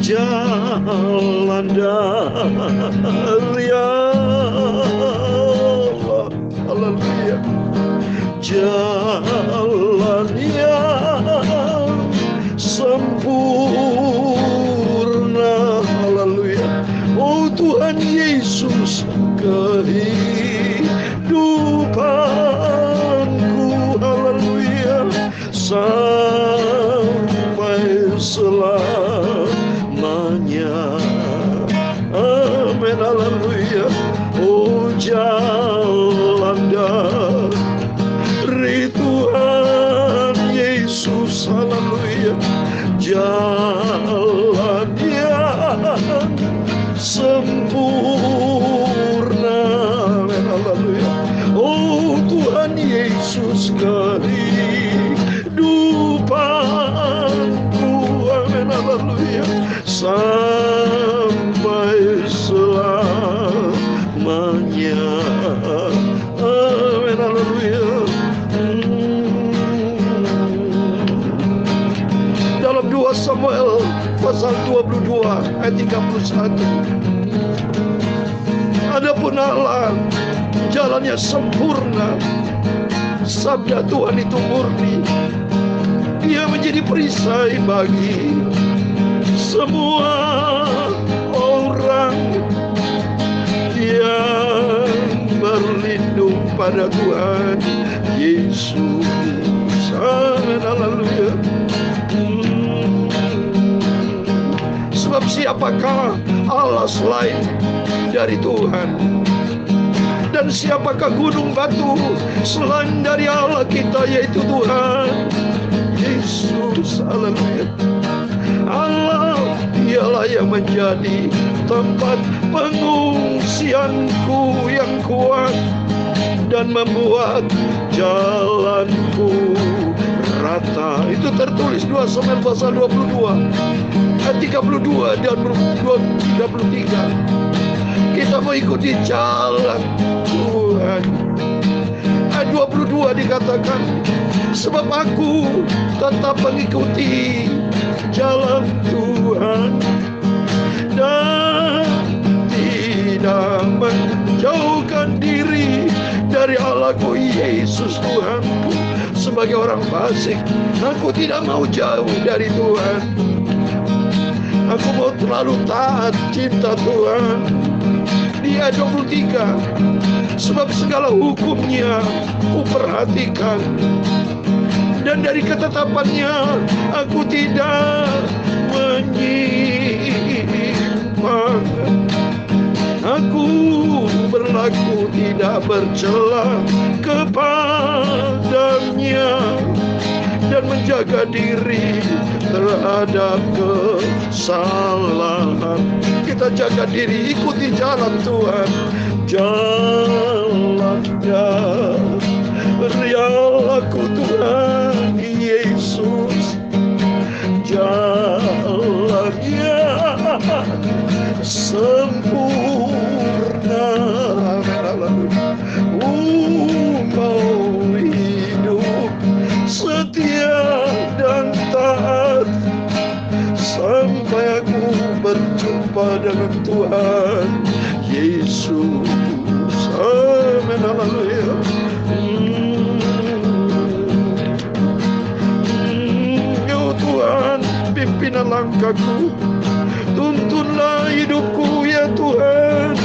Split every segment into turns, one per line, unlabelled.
jalan dari Allah. Haleluya. Jalan yang sempurna. Haleluya. Oh Tuhan Yesus, kehidupanku. Haleluya. Sampai selamanya. Amin. Haleluya. Oh jalan dari Tuhan Yesus. Haleluya. Jalan yang sempurna. Amin. Haleluya. Oh Tuhan Yesus, kehidupanku. Amin. Haleluya. Sampai selamanya. Amin. Haleluya. Dalam 2 Samuel pasal 22 ayat 31. Adapun Allah jalannya sempurna, sabda Tuhan itu murni. Dia menjadi perisai bagi semua orang yang berlindung pada Tuhan Yesus. Amin. Haleluya. Sebab siapakah Allah selain dari Tuhan? Dan siapakah gunung batu selain dari Allah kita, yaitu Tuhan Yesus. Haleluya. Allah dialah yang menjadi tempat pengungsianku yang kuat dan membuat jalanku rata. Itu tertulis 2 Samuel pasal 22 ayat 32 dan 33. Kita mau ikuti jalan Tuhan. Ayat 22 dikatakan, sebab aku tetap mengikuti jalan Tuhan dan tidak menjauhkan diri dari Allahku Yesus Tuhanku. Sebagai orang fasik, aku tidak mau jauh dari Tuhan. Aku mau terlalu taat cinta Tuhan. Di ayat 23, sebab segala hukumnya ku perhatikan, dan dari ketetapannya aku tidak menyimpang. Aku berlaku tidak bercela kepadanya dan menjaga diri terhadap kesalahan. Kita jaga diri, ikuti jalan Tuhan. Jalannya Allahku Tuhan Yesus. Jalannya sempurna. Mau hidup setia dan taat sampai aku berjumpa dengan Tuhan Yesus. Amin. Haleluya. Ya Tuhan, pimpinlah langkahku, tuntunlah hidupku ya Tuhan,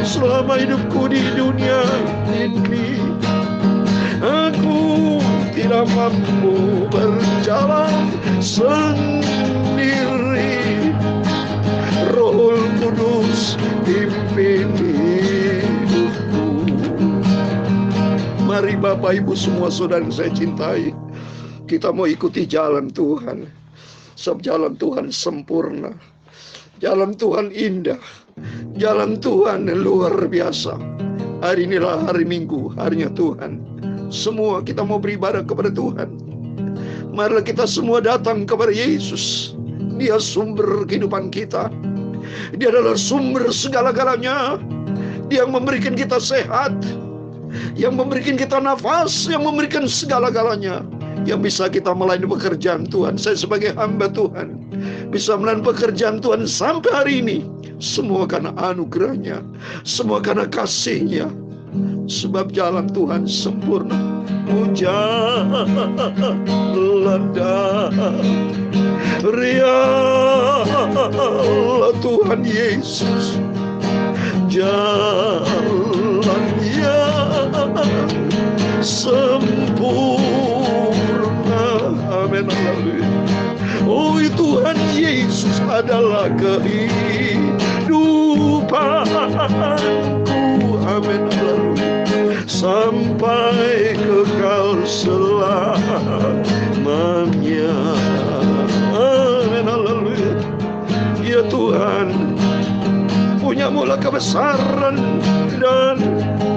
selama hidupku di dunia ini. Aku tidak mampu berjalan sendiri. Roh Kudus pimpin hidupku. Mari Bapak Ibu semua saudara yang saya cintai, kita mau ikuti jalan Tuhan. Sebab jalan Tuhan sempurna, jalan Tuhan indah, jalan Tuhan luar biasa. Hari inilah hari Minggu, harinya Tuhan. Semua kita mau beribadah kepada Tuhan. Marilah kita semua datang kepada Yesus. Dia sumber kehidupan kita. Dia adalah sumber segala-galanya. Dia yang memberikan kita sehat, yang memberikan kita nafas, yang memberikan segala-galanya, yang bisa kita melayani pekerjaan Tuhan. Saya sebagai hamba Tuhan, bisa menahan pekerjaan Tuhan sampai hari ini. Semua karena anugerah-Nya, semua karena kasih-Nya. Sebab jalan Tuhan sempurna. Jalan rialah Tuhan Yesus, jalannya sempurna. Amin. Oh, Tuhan Yesus adalah kehidupanku. Amin. Sampai kekal selamanya. Amin. Haleluya. Ya Tuhan, punya mula kebesaran dan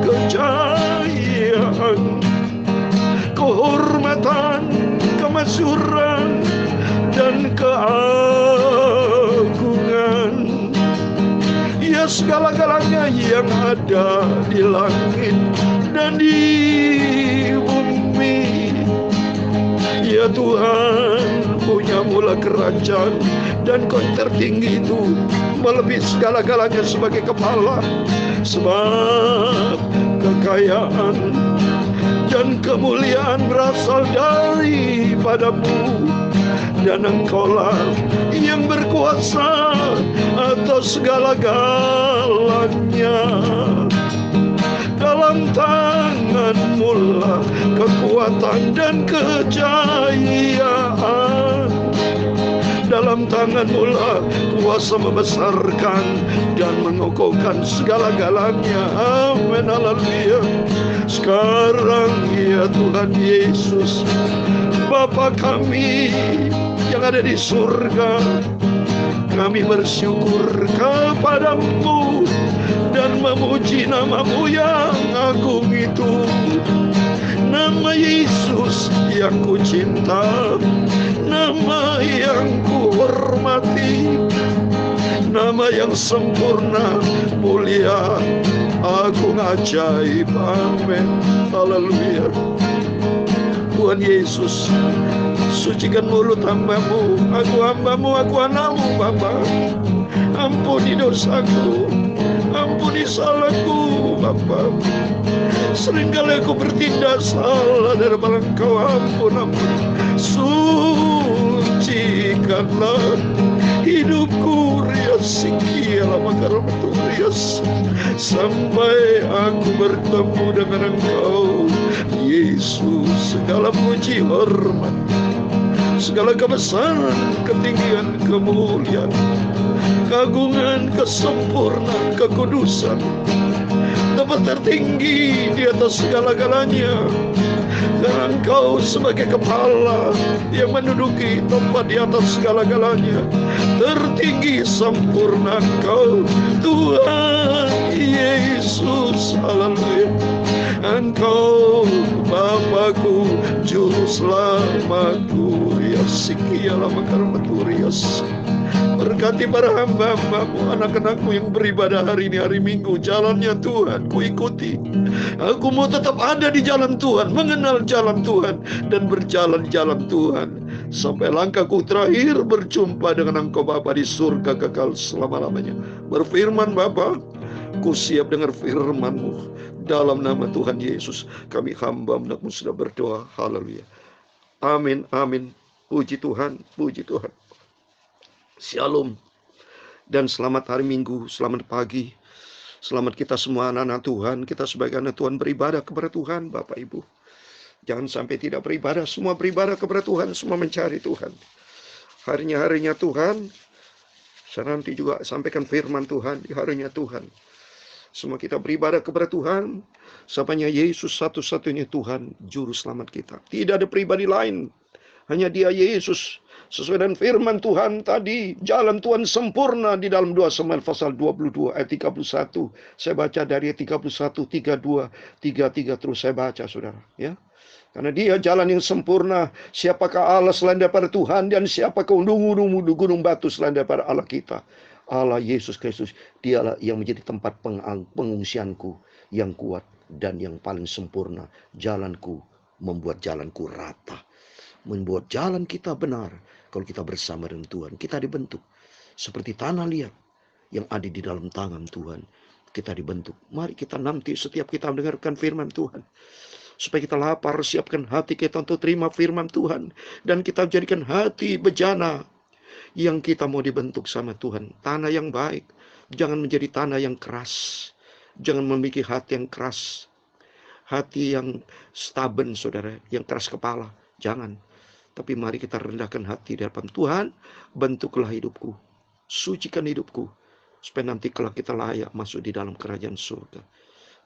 kejayaan, kehormatan, kemasyhuran, dan keagungan. Ya, segala-galanya yang ada di langit dan di bumi. Ya Tuhan, punya mula kerajaan, dan Kau tertinggi itu melebihi segala-galanya sebagai kepala. Sebab kekayaan dan kemuliaan berasal daripada-Mu, dan Engkaulah yang berkuasa atas segala-galanya. Dalam tangan-Mu lah kekuatan dan kejayaan. Dalam tangan-Mu lah kuasa membesarkan dan mengokohkan segala-galanya. Amin. Haleluya. Sekarang ya Tuhan Yesus, Bapa kami yang ada di surga, kami bersyukur kepada-Mu dan memuji nama-Mu yang agung itu. Nama Yesus yang ku cinta, nama yang ku hormati, nama yang sempurna, mulia, agung, ajaib. Amin. Haleluya. Tuhan Yesus, sucikan mulut hamba-Mu. Aku hamba-Mu, aku anak-Mu, Bapa. Ampuni dosaku, ampuni salahku, Bapa. Seringkali aku bertindak salah dari Engkau. Ampun. Sucikanlah hidupku, riasikialah makaramatur rias, sampai aku bertemu dengan Engkau Yesus. Segala puji hormat, segala kebesaran, ketinggian, kemuliaan, keagungan, kesempurnaan, kekudusan, tempat tertinggi di atas segala-galanya. Dan Engkau sebagai kepala yang menduduki tempat di atas segala-galanya. Tertinggi sempurna Engkau, Tuhan Yesus. Haleluya. Engkau Bapakku, Juru Selamatku. Riasikialah makarmaturias. Berkati para hamba-Mu, anak-anak-Mu yang beribadah hari ini, hari Minggu. Jalannya Tuhan ku ikuti. Aku mau tetap ada di jalan Tuhan, mengenal jalan Tuhan, dan berjalan jalan Tuhan, sampai langkahku terakhir berjumpa dengan Engkau Bapa di surga kekal selama-lamanya. Berfirman Bapa, ku siap dengar firman-Mu. Dalam nama Tuhan Yesus, kami hamba anak-Mu sudah berdoa. Haleluya. Amin, amin. Puji Tuhan, puji Tuhan. Shalom dan selamat hari Minggu, selamat pagi, selamat kita semua anak-anak Tuhan. Kita sebagai anak Tuhan beribadah kepada Tuhan. Bapak Ibu, jangan sampai tidak beribadah. Semua beribadah kepada Tuhan, semua mencari Tuhan. Harinya Tuhan. Saya nanti juga sampaikan firman Tuhan di harinya Tuhan. Semua kita beribadah kepada Tuhan. Sapanya Yesus satu-satunya Tuhan, Juru Selamat kita. Tidak ada pribadi lain, hanya Dia Yesus. Sesuai dengan firman Tuhan tadi, jalan Tuhan sempurna di dalam 2 Samuel pasal 22 ayat 31. Saya baca dari 31, 32, 33 terus saya baca, saudara. Ya, karena Dia jalan yang sempurna. Siapakah Allah selain daripada Tuhan, dan siapakah gunung batu selain daripada Allah kita? Allah Yesus Kristus. Dialah yang menjadi tempat pengungsianku yang kuat dan yang paling sempurna. Jalanku, membuat jalanku rata. membuat jalan kita benar. Kalau kita bersama dengan Tuhan, kita dibentuk seperti tanah liat yang ada di dalam tangan Tuhan. Kita dibentuk. Mari kita nanti setiap kita mendengarkan firman Tuhan, supaya kita lapar, siapkan hati kita untuk terima firman Tuhan. Dan kita jadikan hati bejana yang kita mau dibentuk sama Tuhan. Tanah yang baik. Jangan menjadi tanah yang keras. Jangan memiliki hati yang keras. Hati yang stubborn, saudara. Yang keras kepala. Jangan. Tapi mari kita rendahkan hati di hadapan Tuhan. Bentuklah hidupku. Sucikan hidupku. Supaya nanti kelak kita layak masuk di dalam kerajaan surga.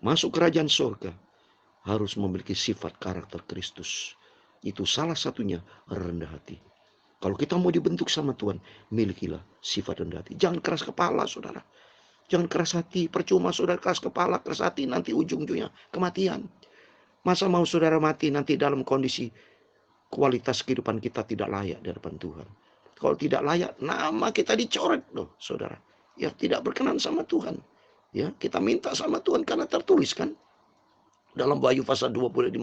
Masuk kerajaan surga harus memiliki sifat karakter Kristus. Itu salah satunya rendah hati. Kalau kita mau dibentuk sama Tuhan, milikilah sifat rendah hati. Jangan keras kepala, saudara. Jangan keras hati. Percuma saudara keras kepala, keras hati, nanti ujung-ujungnya kematian. Masa mau saudara mati nanti dalam kondisi kualitas kehidupan kita tidak layak di hadapan Tuhan. Kalau tidak layak, nama kita dicoret loh, saudara. Ya tidak berkenan sama Tuhan. Ya, kita minta sama Tuhan karena tertulis kan dalam Wahyu pasal 20:15.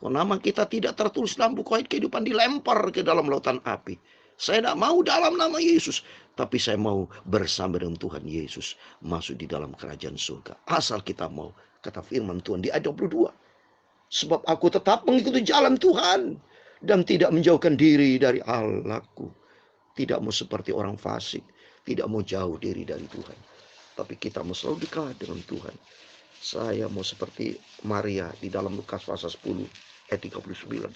Kalau nama kita tidak tertulis dalam buku kehidupan, dilempar ke dalam lautan api. Saya tidak mau dalam nama Yesus, tapi saya mau bersama dengan Tuhan Yesus masuk di dalam kerajaan surga. Asal kita mau, kata firman Tuhan di ayat 22. Sebab aku tetap mengikuti jalan Tuhan dan tidak menjauhkan diri dari Allahku. Tidak mau seperti orang fasik, tidak mau jauh diri dari Tuhan. Tapi kita mau selalu dekat dengan Tuhan. Saya mau seperti Maria di dalam Lukas pasal 10 ayat 39.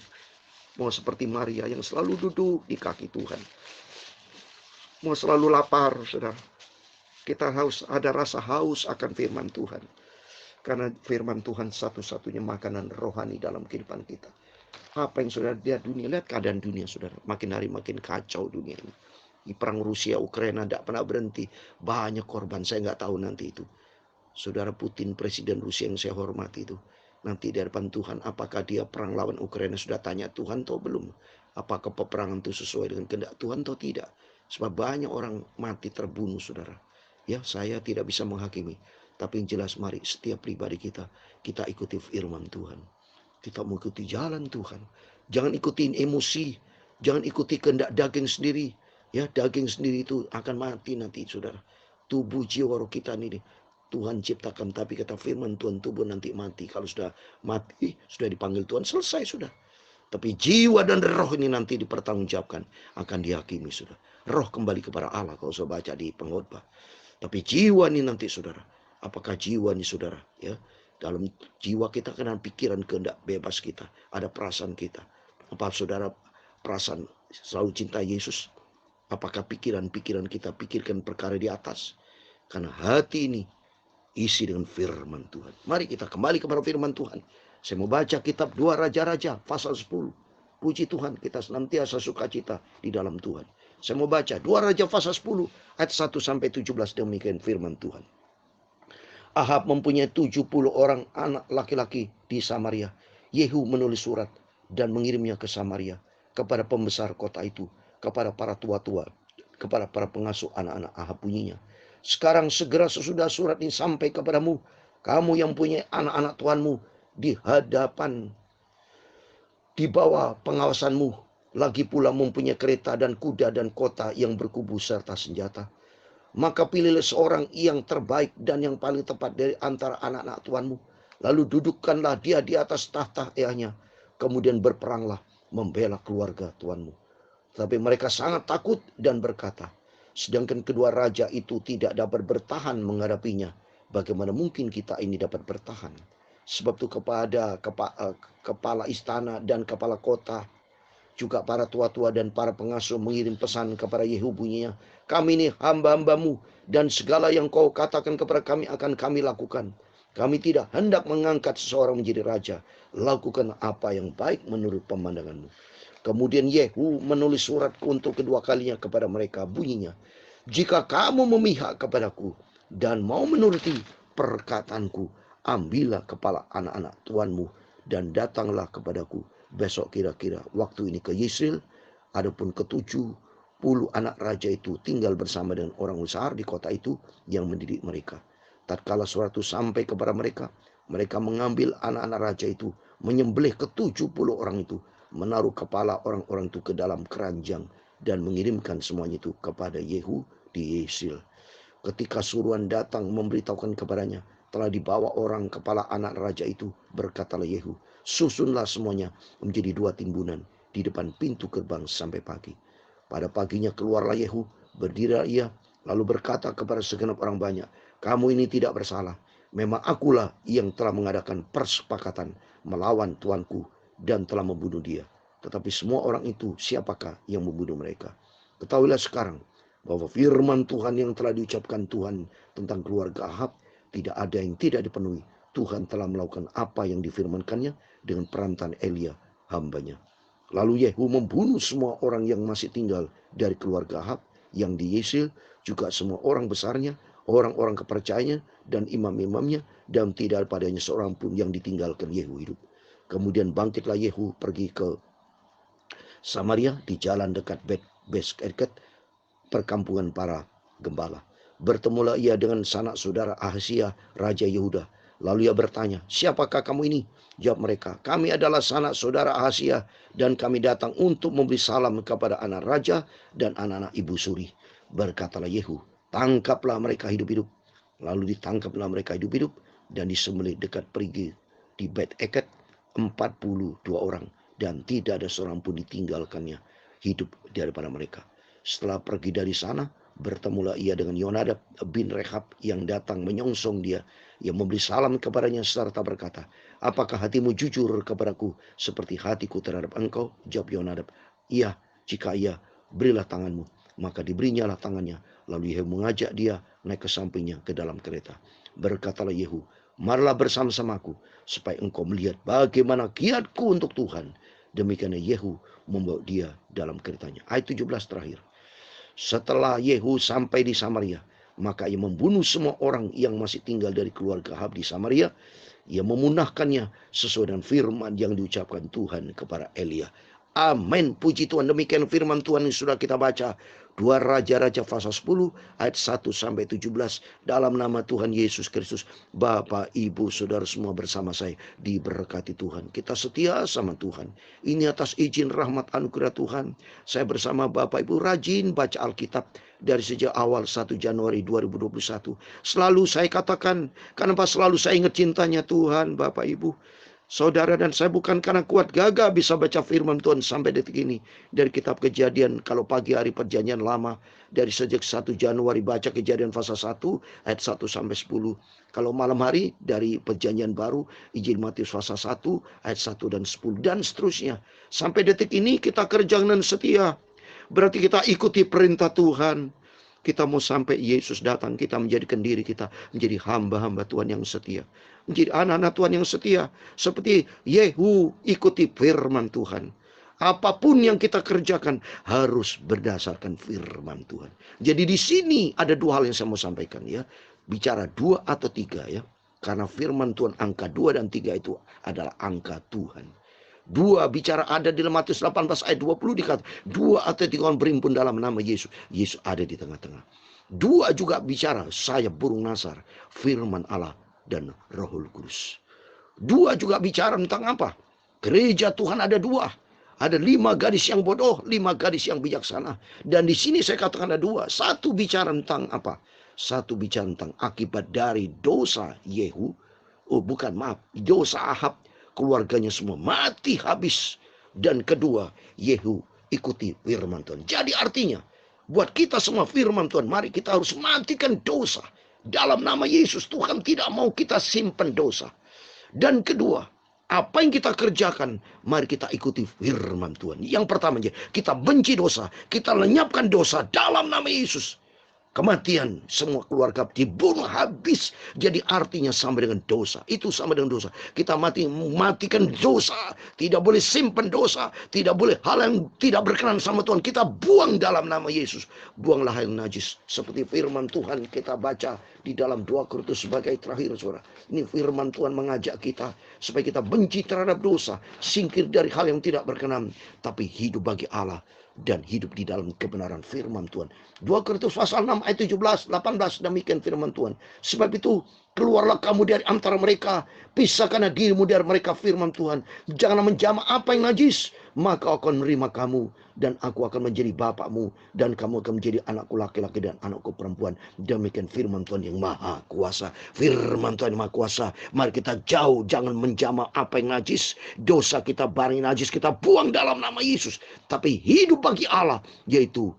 Mau seperti Maria yang selalu duduk di kaki Tuhan. Mau selalu lapar, saudara. Kita harus ada rasa haus akan firman Tuhan. Karena firman Tuhan satu-satunya makanan rohani dalam kehidupan kita. Apa yang saudara lihat dunia, lihat keadaan dunia, saudara. Makin hari makin kacau dunia ini. Di perang Rusia Ukraina tidak pernah berhenti. Banyak korban, saya nggak tahu nanti itu. Saudara Putin, presiden Rusia yang saya hormati itu. Nanti di hadapan Tuhan, apakah dia perang lawan Ukraina sudah tanya Tuhan atau belum? Apakah peperangan itu sesuai dengan kehendak Tuhan atau tidak? Sebab banyak orang mati terbunuh, saudara. Ya, saya tidak bisa menghakimi. Tapi yang jelas mari setiap pribadi kita ikuti firman Tuhan. Kita mengikuti jalan Tuhan. Jangan ikutin emosi. Jangan ikuti kehendak daging sendiri. Ya, daging sendiri itu akan mati nanti, saudara. Tubuh jiwa roh kita ini Tuhan ciptakan, tapi kata firman Tuhan tubuh nanti mati. Kalau sudah mati, sudah dipanggil Tuhan, selesai sudah. Tapi jiwa dan roh ini nanti dipertanggungjawabkan, akan dihakimi, sudah. Roh kembali kepada Allah, kalau saya baca di Pengkhotbah. Tapi jiwa ini nanti, saudara. Apakah jiwa ini, saudara? Ya, dalam jiwa kita kan pikiran kehendak bebas kita, ada perasaan kita. Apa saudara perasaan selalu cinta Yesus? Apakah pikiran-pikiran kita pikirkan perkara di atas? Karena hati ini isi dengan firman Tuhan. Mari kita kembali kepada firman Tuhan. Saya mau baca kitab 2 Raja-Raja pasal 10. Puji Tuhan, kita senantiasa sukacita di dalam Tuhan. Saya mau baca 2 Raja pasal 10 ayat 1 sampai 17, demikian firman Tuhan. Ahab mempunyai 70 orang anak laki-laki di Samaria. Yehu menulis surat dan mengirimnya ke Samaria, kepada pembesar kota itu, kepada para tua-tua, kepada para pengasuh anak-anak Ahab, bunyinya. Sekarang segera sesudah surat ini sampai kepadamu, kamu yang punya anak-anak tuanmu di hadapan, di bawah pengawasanmu, lagi pula mempunyai kereta dan kuda dan kota yang berkubu serta senjata. Maka pilihlah seorang yang terbaik dan yang paling tepat dari antara anak-anak tuanmu. Lalu dudukkanlah dia di atas tahta ayahnya. Kemudian berperanglah membela keluarga tuanmu. Tapi mereka sangat takut dan berkata, sedangkan kedua raja itu tidak dapat bertahan menghadapinya, bagaimana mungkin kita ini dapat bertahan? Sebab itu kepada kepala istana dan kepala kota, juga para tua-tua dan para pengasuh mengirim pesan kepada Yehu, bunyinya, kami ini hamba-hambamu, dan segala yang kau katakan kepada kami akan kami lakukan. Kami tidak hendak mengangkat seseorang menjadi raja. Lakukan apa yang baik menurut pemandanganmu. Kemudian Yehu menulis surat untuk kedua kalinya kepada mereka, bunyinya, jika kamu memihak kepadaku dan mau menuruti perkataanku, ambillah kepala anak-anak tuanmu dan datanglah kepadaku besok kira-kira waktu ini ke Yisrael. Adapun ke-70 anak raja itu tinggal bersama dengan orang besar di kota itu yang mendidik mereka. Tatkala surat itu sampai kepada mereka, mereka mengambil anak-anak raja itu, menyembelih ke-70 orang itu, menaruh kepala orang-orang itu ke dalam keranjang dan mengirimkan semuanya itu kepada Yehu di Yesil. Ketika suruhan datang memberitahukan kepadanya, telah dibawa orang kepala anak raja itu, berkatalah Yehu, susunlah semuanya menjadi 2 timbunan di depan pintu gerbang sampai pagi. Pada paginya keluarlah Yehu, berdirilah ia, lalu berkata kepada segenap orang banyak, kamu ini tidak bersalah. Memang akulah yang telah mengadakan persepakatan melawan tuanku dan telah membunuh dia. Tetapi semua orang itu siapakah yang membunuh mereka? Ketahuilah sekarang bahwa firman Tuhan yang telah diucapkan Tuhan tentang keluarga Ahab tidak ada yang tidak dipenuhi. Tuhan telah melakukan apa yang difirmankannya dengan perantaraan Elia hambanya. Lalu Yehu membunuh semua orang yang masih tinggal dari keluarga Ahab yang di Yesil, juga semua orang besarnya, orang-orang kepercayaannya dan imam-imamnya, dan tidak padanya seorang pun yang ditinggalkan Yehu hidup. Kemudian bangkitlah Yehu pergi ke Samaria di jalan dekat Bet-Beseket, perkampungan para gembala. Bertemulah ia dengan sanak saudara Ahazia, Raja Yehuda. Lalu ia bertanya, siapakah kamu ini? Jawab mereka, kami adalah sanak saudara Ahazia, dan kami datang untuk memberi salam kepada anak raja dan anak-anak ibu suri. Berkatalah Yehu, tangkaplah mereka hidup-hidup. Lalu ditangkaplah mereka hidup-hidup dan disembelih dekat perigi di Bet-Eket 42 orang, dan tidak ada seorang pun ditinggalkannya hidup daripada mereka. Setelah pergi dari sana, bertemulah ia dengan Yonadab bin Rehab yang datang menyongsong dia. Ia memberi salam kepadanya serta berkata, apakah hatimu jujur kepadaku seperti hatiku terhadap engkau? Jawab Yonadab, iya. Jika iya, berilah tanganmu. Maka diberinyalah tangannya. Lalu Yehu mengajak dia naik ke sampingnya ke dalam kereta. Berkatalah Yehu, marilah bersama-samaku supaya engkau melihat bagaimana giatku untuk Tuhan. Demikianlah Yehu membawa dia dalam keretanya. Ayat 17 terakhir. Setelah Yehu sampai di Samaria, maka ia membunuh semua orang yang masih tinggal dari keluarga Ahab di Samaria. Ia memunahkannya sesuai dengan firman yang diucapkan Tuhan kepada Elia. Amin. Puji Tuhan. Demikian firman Tuhan yang sudah kita baca. 2 Raja-Raja pasal 10 ayat 1 sampai 17. Dalam nama Tuhan Yesus Kristus, Bapak, Ibu, Saudara semua bersama saya diberkati Tuhan. Kita setia sama Tuhan. Ini atas izin rahmat anugerah Tuhan. Saya bersama Bapak Ibu rajin baca Alkitab dari sejak awal 1 Januari 2021. Selalu saya katakan, kenapa selalu saya ingat cintanya Tuhan, Bapak Ibu. Saudara dan saya bukan karena kuat gagah bisa baca firman Tuhan sampai detik ini. Dari kitab Kejadian, kalau pagi hari perjanjian lama, dari sejak 1 Januari baca Kejadian pasal 1 ayat 1 sampai 10. Kalau malam hari dari perjanjian baru, Injil Matius pasal 1 ayat 1 dan 10 dan seterusnya. Sampai detik ini kita kerja dengan setia. Berarti kita ikuti perintah Tuhan. Kita mau sampai Yesus datang, kita menjadikan diri kita menjadi hamba-hamba Tuhan yang setia. Menjadi anak-anak Tuhan yang setia. Seperti Yehu ikuti firman Tuhan. Apapun yang kita kerjakan harus berdasarkan firman Tuhan. Jadi di sini ada 2 hal yang saya mau sampaikan ya. Bicara 2 atau 3 ya. Karena firman Tuhan angka 2 dan 3 itu adalah angka Tuhan. 2 bicara ada di Matius 18 ayat 20 dikata 2 atau 3 orang berimpun dalam nama Yesus. Yesus ada di tengah-tengah. 2 juga bicara saya burung nasar, firman Allah dan Rohul Kudus. 2 juga bicara tentang apa? Gereja Tuhan ada 2. Ada 5 gadis yang bodoh, 5 gadis yang bijaksana. Dan di sini saya katakan ada 2. 1 bicara tentang apa? 1 bicara tentang akibat dari dosa Yehu. Oh bukan, maaf. Dosa Ahab. Keluarganya semua mati habis. Dan kedua, Yehu ikuti firman Tuhan. Jadi artinya, buat kita semua firman Tuhan, mari kita harus matikan dosa. Dalam nama Yesus, Tuhan tidak mau kita simpan dosa. Dan kedua, apa yang kita kerjakan, mari kita ikuti firman Tuhan. Yang pertama, kita benci dosa. Kita lenyapkan dosa dalam nama Yesus. Kematian semua keluarga dibunuh habis. Jadi artinya sama dengan dosa. Itu sama dengan dosa. Kita matikan dosa. Tidak boleh simpan dosa. Tidak boleh hal yang tidak berkenan sama Tuhan. Kita buang dalam nama Yesus. Buanglah hal yang najis. Seperti firman Tuhan kita baca di dalam 2 Korintus sebagai terakhir saudara. Ini firman Tuhan mengajak kita supaya kita benci terhadap dosa. Singkir dari hal yang tidak berkenan. Tapi hidup bagi Allah. Dan hidup di dalam kebenaran firman Tuhan. 2 Korintus pasal 6 ayat 17, 18 demikian firman Tuhan. Sebab itu keluarlah kamu dari antara mereka, pisahkanlah dirimu dari mereka firman Tuhan. Janganlah menjamah apa yang najis, maka aku akan menerima kamu, dan aku akan menjadi bapakmu, dan kamu akan menjadi anakku laki-laki dan anakku perempuan. Demikian firman Tuhan yang maha kuasa. Firman Tuhan yang maha kuasa. Mari kita jauh, jangan menjamah apa yang najis. Dosa kita barang najis kita buang dalam nama Yesus. Tapi hidup bagi Allah, yaitu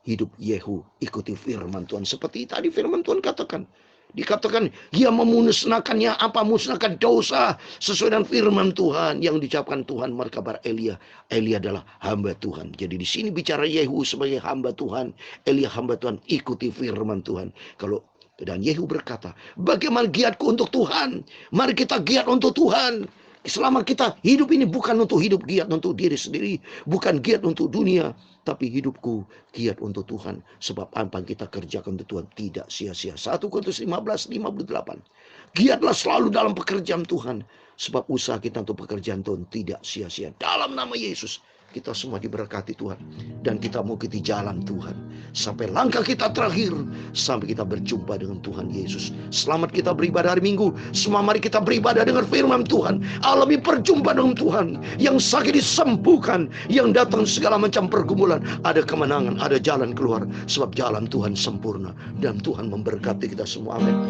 hidup Yehu. Ikuti firman Tuhan. Seperti tadi firman Tuhan katakan. Dikatakan ia memusnahkannya apa? Musnahkan dosa sesuai dengan firman Tuhan yang diucapkan Tuhan melalui kabar Elia. Elia adalah hamba Tuhan. Jadi di sini bicara Yehu sebagai hamba Tuhan, Elia hamba Tuhan. Ikuti firman Tuhan. Dan Yehu berkata, bagaimana giatku untuk Tuhan? Mari kita giat untuk Tuhan. Selama kita hidup ini bukan untuk hidup giat untuk diri sendiri, bukan giat untuk dunia, tapi hidupku giat untuk Tuhan. Sebab apa yang kita kerjakan untuk Tuhan tidak sia-sia. 1 Korintus 15:58. Giatlah selalu dalam pekerjaan Tuhan, sebab usaha kita untuk pekerjaan Tuhan tidak sia-sia. Dalam nama Yesus, kita semua diberkati Tuhan. Dan kita mau ikuti jalan Tuhan sampai langkah kita terakhir, sampai kita berjumpa dengan Tuhan Yesus. Selamat kita beribadah hari Minggu. Semua mari kita beribadah dengan firman Tuhan. Alami perjumpaan dengan Tuhan. Yang sakit disembuhkan, yang datang segala macam pergumulan, ada kemenangan, ada jalan keluar. Sebab jalan Tuhan sempurna, dan Tuhan memberkati kita semua. Amin.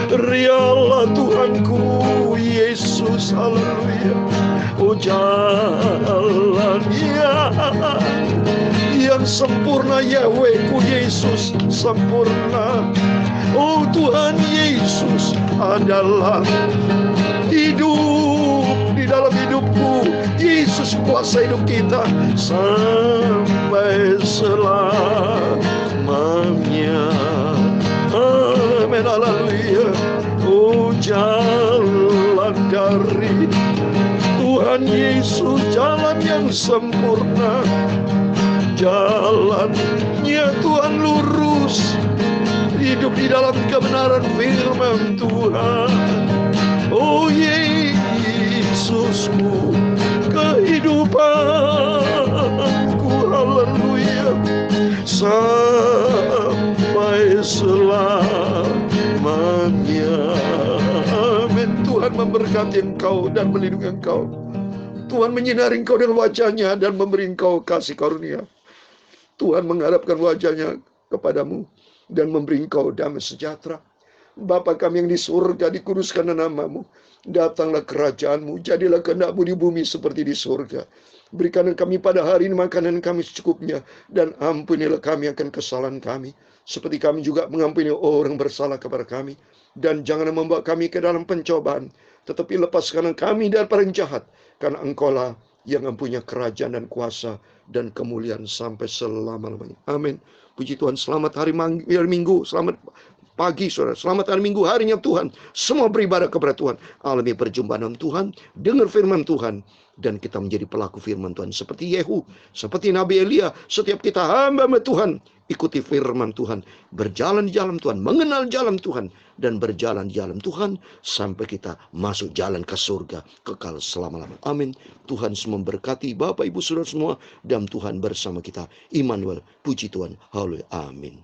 Rialah Tuhanku Yesus, haleluya. Jalannya yang sempurna, Yahwehku Yesus sempurna. Tuhan Yesus adalah hidup di dalam hidupku. Yesus kuasa hidup kita sampai selamanya. Amin, haleluya. Jalan dari Tuhan Yesus, jalan yang sempurna. Jalannya Tuhan lurus, hidup di dalam kebenaran firman Tuhan. Yesusku, kehidupanku, haleluya, sampai selamanya. Amin. Tuhan memberkati engkau dan melindungi engkau. Tuhan menyinari engkau dengan wajahnya dan memberi engkau kasih karunia. Tuhan menghadapkan wajahnya kepadamu dan memberi engkau damai sejahtera. Bapa kami yang di surga, dikuduskanlah namamu. Datanglah kerajaanmu, jadilah kehendakmu di bumi seperti di surga. Berikanlah kami pada hari ini makanan kami secukupnya, dan ampunilah kami akan kesalahan kami, seperti kami juga mengampuni orang bersalah kepada kami. Dan jangan membawa kami ke dalam pencobaan, tetapi lepaskanlah kami dari orang jahat, karena engkaulah yang mempunyai kerajaan dan kuasa dan kemuliaan sampai selama-lamanya. Amin. Puji Tuhan. Selamat hari Minggu. Selamat pagi, saudara. Selamat hari Minggu, harinya Tuhan. Semua beribadah kepada Tuhan. Alami perjumpaan dengan Tuhan. Dengar firman Tuhan. Dan kita menjadi pelaku firman Tuhan. Seperti Yehu. Seperti Nabi Elia. Setiap kita hamba Tuhan. Ikuti firman Tuhan. Berjalan di jalan Tuhan. Mengenal jalan Tuhan. Dan berjalan di jalan Tuhan. Sampai kita masuk jalan ke surga. Kekal selama-lamanya. Amin. Tuhan semua memberkati Bapak Ibu Saudara semua. Dan Tuhan bersama kita. Immanuel. Puji Tuhan. Haleluya. Amin.